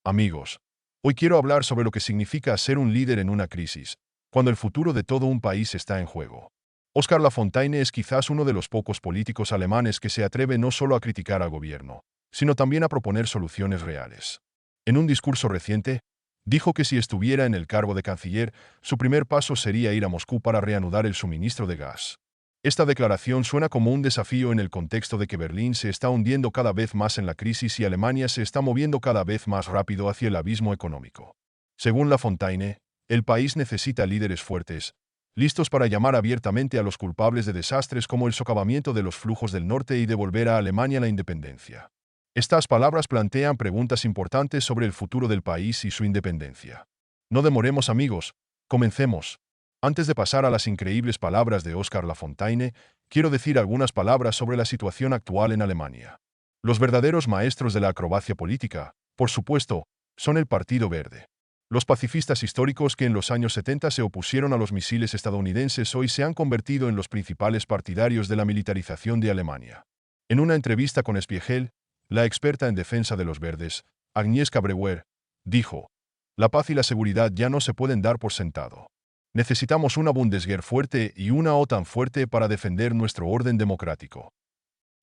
Amigos, hoy quiero hablar sobre lo que significa ser un líder en una crisis, cuando el futuro de todo un país está en juego. Óscar Lafontaine es quizás uno de los pocos políticos alemanes que se atreve no solo a criticar al gobierno, sino también a proponer soluciones reales. En un discurso reciente, dijo que si estuviera en el cargo de canciller, su primer paso sería ir a Moscú para reanudar el suministro de gas. Esta declaración suena como un desafío en el contexto de que Berlín se está hundiendo cada vez más en la crisis y Alemania se está moviendo cada vez más rápido hacia el abismo económico. Según Lafontaine, el país necesita líderes fuertes, listos para llamar abiertamente a los culpables de desastres como el socavamiento de los flujos del norte y devolver a Alemania la independencia. Estas palabras plantean preguntas importantes sobre el futuro del país y su independencia. No demoremos, amigos, comencemos. Antes de pasar a las increíbles palabras de Óscar Lafontaine, quiero decir algunas palabras sobre la situación actual en Alemania. Los verdaderos maestros de la acrobacia política, por supuesto, son el Partido Verde. Los pacifistas históricos que en los años 70 se opusieron a los misiles estadounidenses hoy se han convertido en los principales partidarios de la militarización de Alemania. En una entrevista con Spiegel, la experta en defensa de los verdes, Agnieszka Breuer, dijo: "La paz y la seguridad ya no se pueden dar por sentado. Necesitamos una Bundeswehr fuerte y una OTAN fuerte para defender nuestro orden democrático".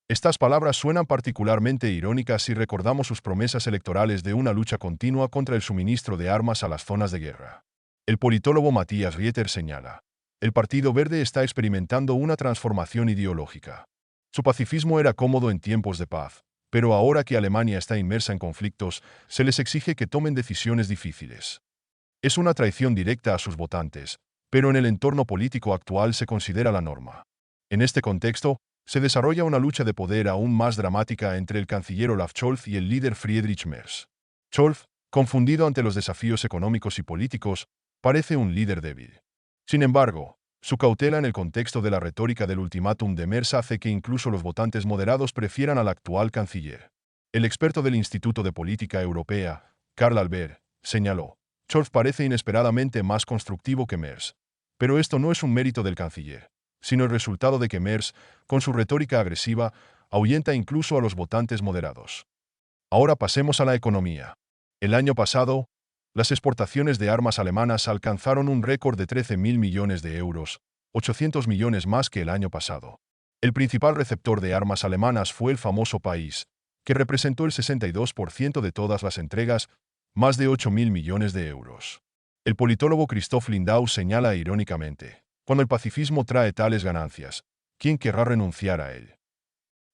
Estas palabras suenan particularmente irónicas si recordamos sus promesas electorales de una lucha continua contra el suministro de armas a las zonas de guerra. El politólogo Matthias Rieter señala: "El Partido Verde está experimentando una transformación ideológica. Su pacifismo era cómodo en tiempos de paz, pero ahora que Alemania está inmersa en conflictos, se les exige que tomen decisiones difíciles. Es una traición directa a sus votantes, pero en el entorno político actual se considera la norma. En este contexto, se desarrolla una lucha de poder aún más dramática entre el canciller Olaf Scholz y el líder Friedrich Merz. Scholz, confundido ante los desafíos económicos y políticos, parece un líder débil. Sin embargo, su cautela en el contexto de la retórica del ultimátum de Merz hace que incluso los votantes moderados prefieran al actual canciller. El experto del Instituto de Política Europea, Karl Albert, señaló: "Scholz parece inesperadamente más constructivo que Merz. Pero esto no es un mérito del canciller, sino el resultado de que Merz, con su retórica agresiva, ahuyenta incluso a los votantes moderados". Ahora pasemos a la economía. El año pasado, las exportaciones de armas alemanas alcanzaron un récord de 13.000 millones de euros, 800 millones más que el año pasado. El principal receptor de armas alemanas fue el famoso país, que representó el 62% de todas las entregas, más de 8.000 millones de euros. El politólogo Christoph Lindau señala irónicamente: "Cuando el pacifismo trae tales ganancias, ¿quién querrá renunciar a él?".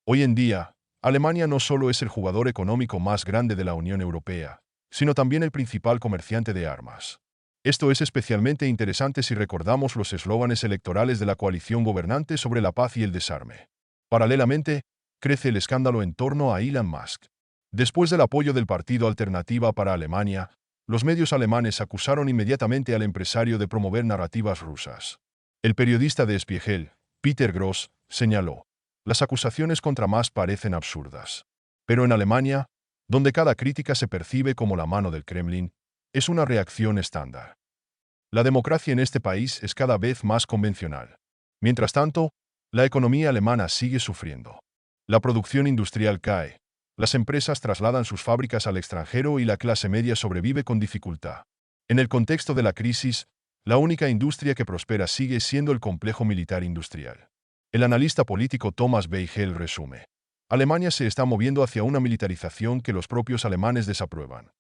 Hoy en día, Alemania no solo es el jugador económico más grande de la Unión Europea, sino también el principal comerciante de armas. Esto es especialmente interesante si recordamos los eslóganes electorales de la coalición gobernante sobre la paz y el desarme. Paralelamente, crece el escándalo en torno a Elon Musk. Después del apoyo del Partido Alternativa para Alemania, los medios alemanes acusaron inmediatamente al empresario de promover narrativas rusas. El periodista de Spiegel, Peter Gross, señaló: "Las acusaciones contra Musk parecen absurdas. Pero en Alemania, donde cada crítica se percibe como la mano del Kremlin, es una reacción estándar. La democracia en este país es cada vez más convencional. Mientras tanto, la economía alemana sigue sufriendo. La producción industrial cae, las empresas trasladan sus fábricas al extranjero y la clase media sobrevive con dificultad. En el contexto de la crisis, la única industria que prospera sigue siendo el complejo militar industrial". El analista político Thomas Beigel resume: "Alemania se está moviendo hacia una militarización que los propios alemanes desaprueban.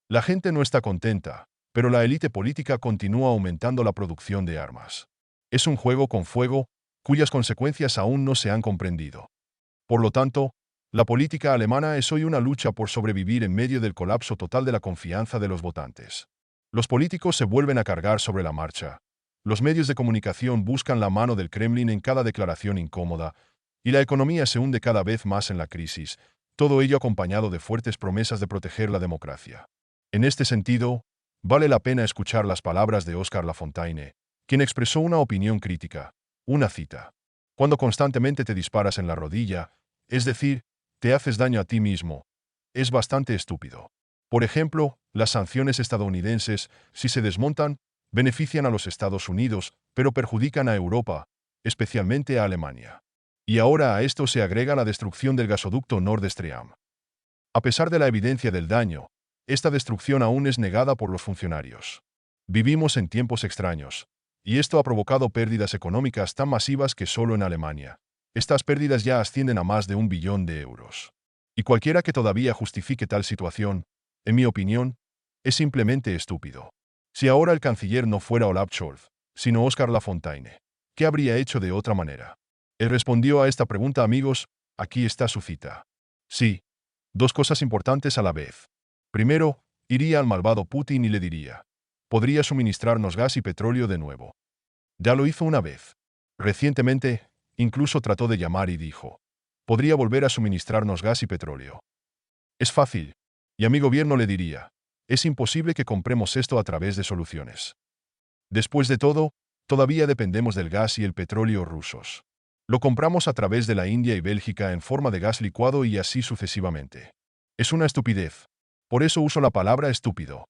La gente no está contenta, pero la élite política continúa aumentando la producción de armas. Es un juego con fuego, cuyas consecuencias aún no se han comprendido. Por lo tanto, la política alemana es hoy una lucha por sobrevivir en medio del colapso total de la confianza de los votantes. Los políticos se vuelven a cargar sobre la marcha. Los medios de comunicación buscan la mano del Kremlin en cada declaración incómoda, y la economía se hunde cada vez más en la crisis, todo ello acompañado de fuertes promesas de proteger la democracia. En este sentido, vale la pena escuchar las palabras de Óscar Lafontaine, quien expresó una opinión crítica. Una cita: "Cuando constantemente te disparas en la rodilla, es decir, te haces daño a ti mismo, es bastante estúpido. Por ejemplo, las sanciones estadounidenses, si se desmontan, benefician a los Estados Unidos, pero perjudican a Europa, especialmente a Alemania. Y ahora a esto se agrega la destrucción del gasoducto Nord Stream. A pesar de la evidencia del daño, esta destrucción aún es negada por los funcionarios. Vivimos en tiempos extraños, y esto ha provocado pérdidas económicas tan masivas que solo en Alemania. Estas pérdidas ya ascienden a más de 1 billón de euros. Y cualquiera que todavía justifique tal situación, en mi opinión, es simplemente estúpido. Si ahora el canciller no fuera Olaf Scholz, sino Oskar Lafontaine, ¿qué habría hecho de otra manera? Él respondió a esta pregunta, amigos, aquí está su cita. Sí, dos cosas importantes a la vez. Primero, iría al malvado Putin y le diría, podría suministrarnos gas y petróleo de nuevo. Ya lo hizo una vez. Recientemente, incluso trató de llamar y dijo, podría volver a suministrarnos gas y petróleo. Es fácil. Y a mi gobierno le diría, es imposible que compremos esto a través de soluciones. Después de todo, todavía dependemos del gas y el petróleo rusos. Lo compramos a través de la India y Bélgica en forma de gas licuado y así sucesivamente. Es una estupidez. Por eso uso la palabra estúpido.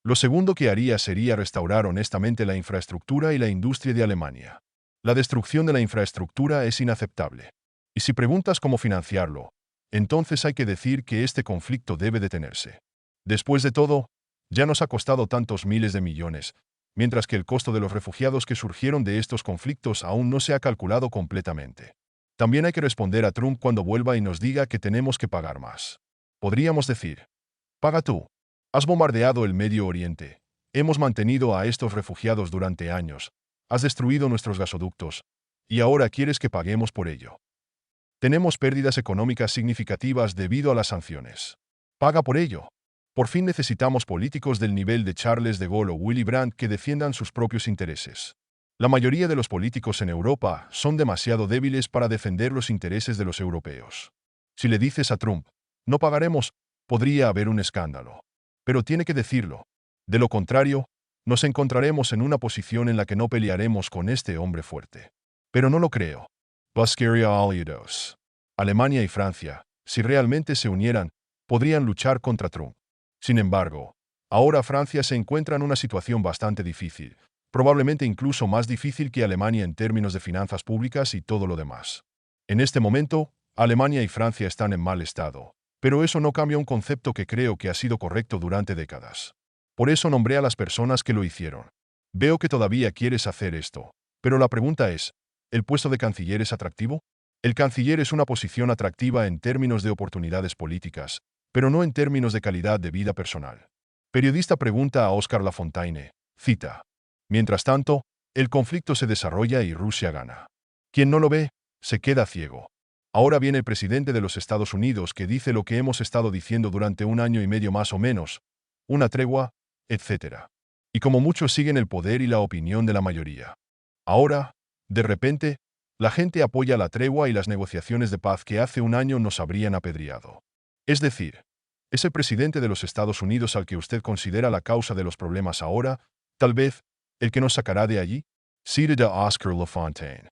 Lo segundo que haría sería restaurar honestamente la infraestructura y la industria de Alemania. La destrucción de la infraestructura es inaceptable. Y si preguntas cómo financiarlo, entonces hay que decir que este conflicto debe detenerse. Después de todo, ya nos ha costado tantos miles de millones, mientras que el costo de los refugiados que surgieron de estos conflictos aún no se ha calculado completamente. También hay que responder a Trump cuando vuelva y nos diga que tenemos que pagar más. Podríamos decir, paga tú. Has bombardeado el Medio Oriente. Hemos mantenido a estos refugiados durante años. Has destruido nuestros gasoductos. Y ahora quieres que paguemos por ello. Tenemos pérdidas económicas significativas debido a las sanciones. Paga por ello. Por fin necesitamos políticos del nivel de Charles de Gaulle o Willy Brandt que defiendan sus propios intereses. La mayoría de los políticos en Europa son demasiado débiles para defender los intereses de los europeos. Si le dices a Trump, no pagaremos, podría haber un escándalo. Pero tiene que decirlo. De lo contrario, nos encontraremos en una posición en la que no pelearemos con este hombre fuerte. Pero no lo creo. Buscaria aliados. Alemania y Francia, si realmente se unieran, podrían luchar contra Trump. Sin embargo, ahora Francia se encuentra en una situación bastante difícil, probablemente incluso más difícil que Alemania en términos de finanzas públicas y todo lo demás. En este momento, Alemania y Francia están en mal estado, pero eso no cambia un concepto que creo que ha sido correcto durante décadas. Por eso nombré a las personas que lo hicieron. Veo que todavía quieres hacer esto, pero la pregunta es, ¿el puesto de canciller es atractivo? El canciller es una posición atractiva en términos de oportunidades políticas, pero no en términos de calidad de vida personal. Periodista pregunta a Oskar Lafontaine, cita. Mientras tanto, el conflicto se desarrolla y Rusia gana. Quien no lo ve, se queda ciego. Ahora viene el presidente de los Estados Unidos que dice lo que hemos estado diciendo durante 1 año y medio más o menos, una tregua, etc. Y como muchos siguen el poder y la opinión de la mayoría. Ahora, de repente, la gente apoya la tregua y las negociaciones de paz que hace 1 año nos habrían apedreado. Es decir, es el presidente de los Estados Unidos al que usted considera la causa de los problemas ahora, tal vez, el que nos sacará de allí. Cita de Oskar Lafontaine.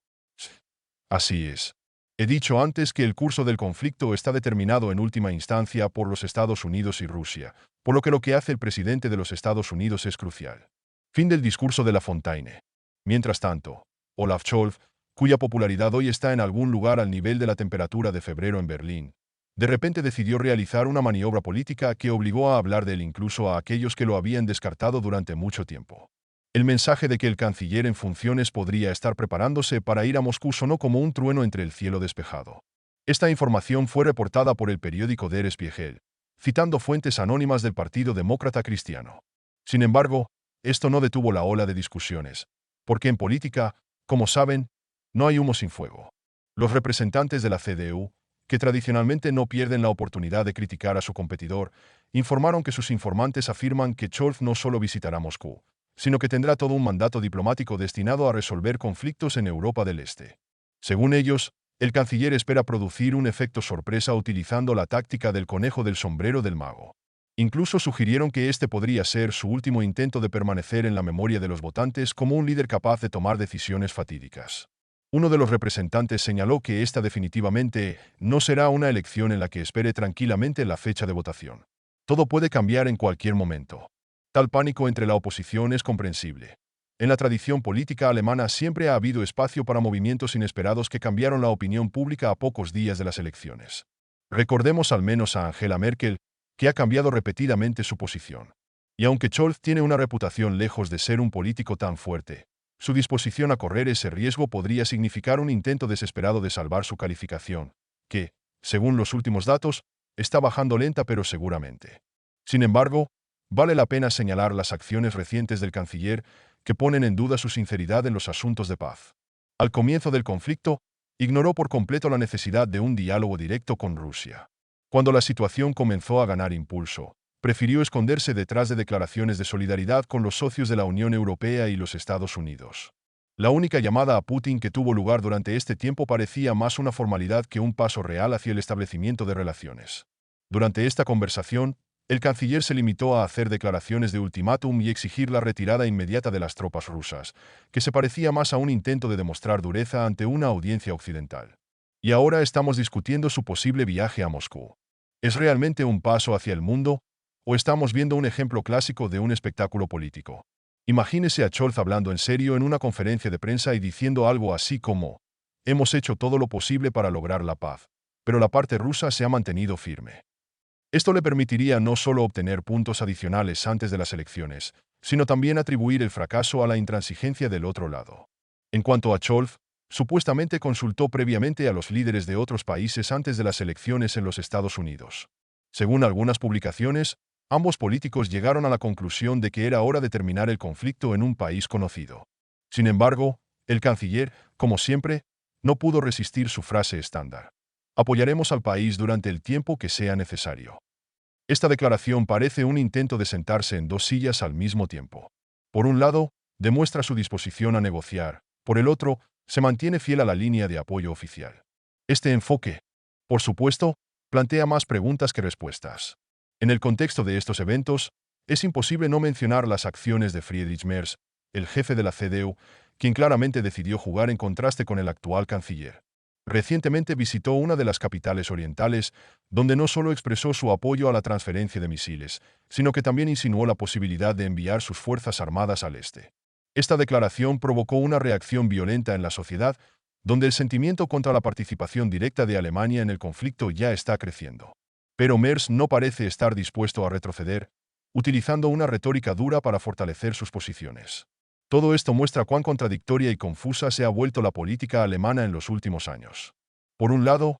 Así es. He dicho antes que el curso del conflicto está determinado en última instancia por los Estados Unidos y Rusia, por lo que hace el presidente de los Estados Unidos es crucial. Fin del discurso de Lafontaine. Mientras tanto, Olaf Scholz, cuya popularidad hoy está en algún lugar al nivel de la temperatura de febrero en Berlín, de repente decidió realizar una maniobra política que obligó a hablar de él incluso a aquellos que lo habían descartado durante mucho tiempo. El mensaje de que el canciller en funciones podría estar preparándose para ir a Moscú sonó como un trueno entre el cielo despejado. Esta información fue reportada por el periódico Der Spiegel, citando fuentes anónimas del Partido Demócrata Cristiano. Sin embargo, esto no detuvo la ola de discusiones, porque en política, como saben, no hay humo sin fuego. Los representantes de la CDU, que tradicionalmente no pierden la oportunidad de criticar a su competidor, informaron que sus informantes afirman que Scholz no solo visitará Moscú, sino que tendrá todo un mandato diplomático destinado a resolver conflictos en Europa del Este. Según ellos, el canciller espera producir un efecto sorpresa utilizando la táctica del conejo del sombrero del mago. Incluso sugirieron que este podría ser su último intento de permanecer en la memoria de los votantes como un líder capaz de tomar decisiones fatídicas. Uno de los representantes señaló que esta definitivamente no será una elección en la que espere tranquilamente la fecha de votación. Todo puede cambiar en cualquier momento. Tal pánico entre la oposición es comprensible. En la tradición política alemana siempre ha habido espacio para movimientos inesperados que cambiaron la opinión pública a pocos días de las elecciones. Recordemos al menos a Angela Merkel, que ha cambiado repetidamente su posición. Y aunque Scholz tiene una reputación lejos de ser un político tan fuerte, su disposición a correr ese riesgo podría significar un intento desesperado de salvar su calificación, que, según los últimos datos, está bajando lenta pero seguramente. Sin embargo, vale la pena señalar las acciones recientes del canciller que ponen en duda su sinceridad en los asuntos de paz. Al comienzo del conflicto, ignoró por completo la necesidad de un diálogo directo con Rusia. Cuando la situación comenzó a ganar impulso, prefirió esconderse detrás de declaraciones de solidaridad con los socios de la Unión Europea y los Estados Unidos. La única llamada a Putin que tuvo lugar durante este tiempo parecía más una formalidad que un paso real hacia el establecimiento de relaciones. Durante esta conversación, el canciller se limitó a hacer declaraciones de ultimátum y exigir la retirada inmediata de las tropas rusas, que se parecía más a un intento de demostrar dureza ante una audiencia occidental. Y ahora estamos discutiendo su posible viaje a Moscú. ¿Es realmente un paso hacia el mundo, o estamos viendo un ejemplo clásico de un espectáculo político? Imagínese a Scholz hablando en serio en una conferencia de prensa y diciendo algo así como: «Hemos hecho todo lo posible para lograr la paz, pero la parte rusa se ha mantenido firme». Esto le permitiría no solo obtener puntos adicionales antes de las elecciones, sino también atribuir el fracaso a la intransigencia del otro lado. En cuanto a Scholz, supuestamente consultó previamente a los líderes de otros países antes de las elecciones en los Estados Unidos. Según algunas publicaciones, ambos políticos llegaron a la conclusión de que era hora de terminar el conflicto en un país conocido. Sin embargo, el canciller, como siempre, no pudo resistir su frase estándar: «Apoyaremos al país durante el tiempo que sea necesario». Esta declaración parece un intento de sentarse en dos sillas al mismo tiempo. Por un lado, demuestra su disposición a negociar; por el otro, se mantiene fiel a la línea de apoyo oficial. Este enfoque, por supuesto, plantea más preguntas que respuestas. En el contexto de estos eventos, es imposible no mencionar las acciones de Friedrich Merz, el jefe de la CDU, quien claramente decidió jugar en contraste con el actual canciller. Recientemente visitó una de las capitales orientales, donde no solo expresó su apoyo a la transferencia de misiles, sino que también insinuó la posibilidad de enviar sus fuerzas armadas al este. Esta declaración provocó una reacción violenta en la sociedad, donde el sentimiento contra la participación directa de Alemania en el conflicto ya está creciendo. Pero Merz no parece estar dispuesto a retroceder, utilizando una retórica dura para fortalecer sus posiciones. Todo esto muestra cuán contradictoria y confusa se ha vuelto la política alemana en los últimos años. Por un lado,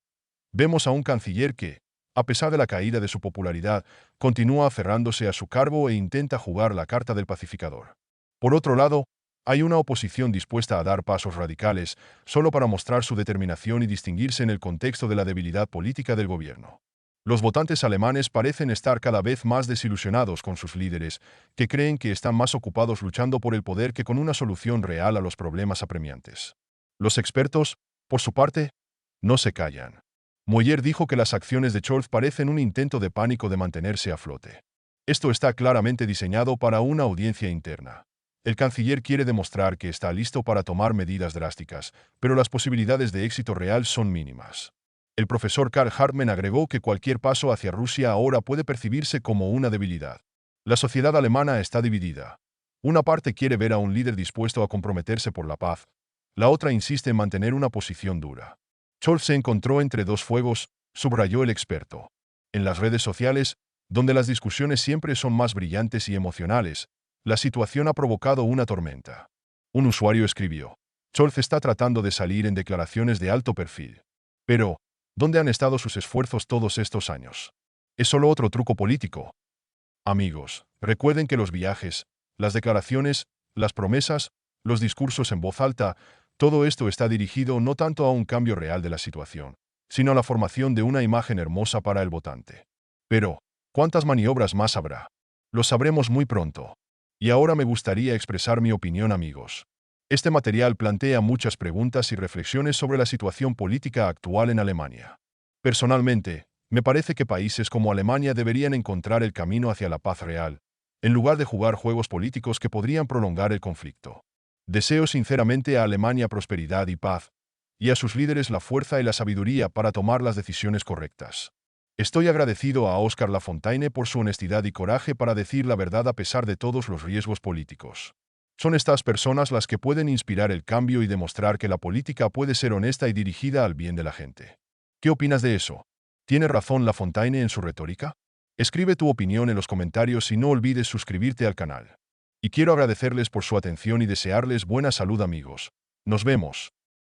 vemos a un canciller que, a pesar de la caída de su popularidad, continúa aferrándose a su cargo e intenta jugar la carta del pacificador. Por otro lado, hay una oposición dispuesta a dar pasos radicales solo para mostrar su determinación y distinguirse en el contexto de la debilidad política del gobierno. Los votantes alemanes parecen estar cada vez más desilusionados con sus líderes, que creen que están más ocupados luchando por el poder que con una solución real a los problemas apremiantes. Los expertos, por su parte, no se callan. Moyer dijo que las acciones de Scholz parecen un intento de pánico de mantenerse a flote. Esto está claramente diseñado para una audiencia interna. El canciller quiere demostrar que está listo para tomar medidas drásticas, pero las posibilidades de éxito real son mínimas. El profesor Karl Hartmann agregó que cualquier paso hacia Rusia ahora puede percibirse como una debilidad. La sociedad alemana está dividida. Una parte quiere ver a un líder dispuesto a comprometerse por la paz, la otra insiste en mantener una posición dura. Scholz se encontró entre dos fuegos, subrayó el experto. En las redes sociales, donde las discusiones siempre son más brillantes y emocionales, la situación ha provocado una tormenta. Un usuario escribió: «Scholz está tratando de salir en declaraciones de alto perfil. Pero, ¿dónde han estado sus esfuerzos todos estos años? ¿Es solo otro truco político?». Amigos, recuerden que los viajes, las declaraciones, las promesas, los discursos en voz alta, todo esto está dirigido no tanto a un cambio real de la situación, sino a la formación de una imagen hermosa para el votante. Pero, ¿cuántas maniobras más habrá? Lo sabremos muy pronto. Y ahora me gustaría expresar mi opinión, amigos. Este material plantea muchas preguntas y reflexiones sobre la situación política actual en Alemania. Personalmente, me parece que países como Alemania deberían encontrar el camino hacia la paz real, en lugar de jugar juegos políticos que podrían prolongar el conflicto. Deseo sinceramente a Alemania prosperidad y paz, y a sus líderes la fuerza y la sabiduría para tomar las decisiones correctas. Estoy agradecido a Oskar Lafontaine por su honestidad y coraje para decir la verdad a pesar de todos los riesgos políticos. Son estas personas las que pueden inspirar el cambio y demostrar que la política puede ser honesta y dirigida al bien de la gente. ¿Qué opinas de eso? ¿Tiene razón Lafontaine en su retórica? Escribe tu opinión en los comentarios y no olvides suscribirte al canal. Y quiero agradecerles por su atención y desearles buena salud, amigos. Nos vemos.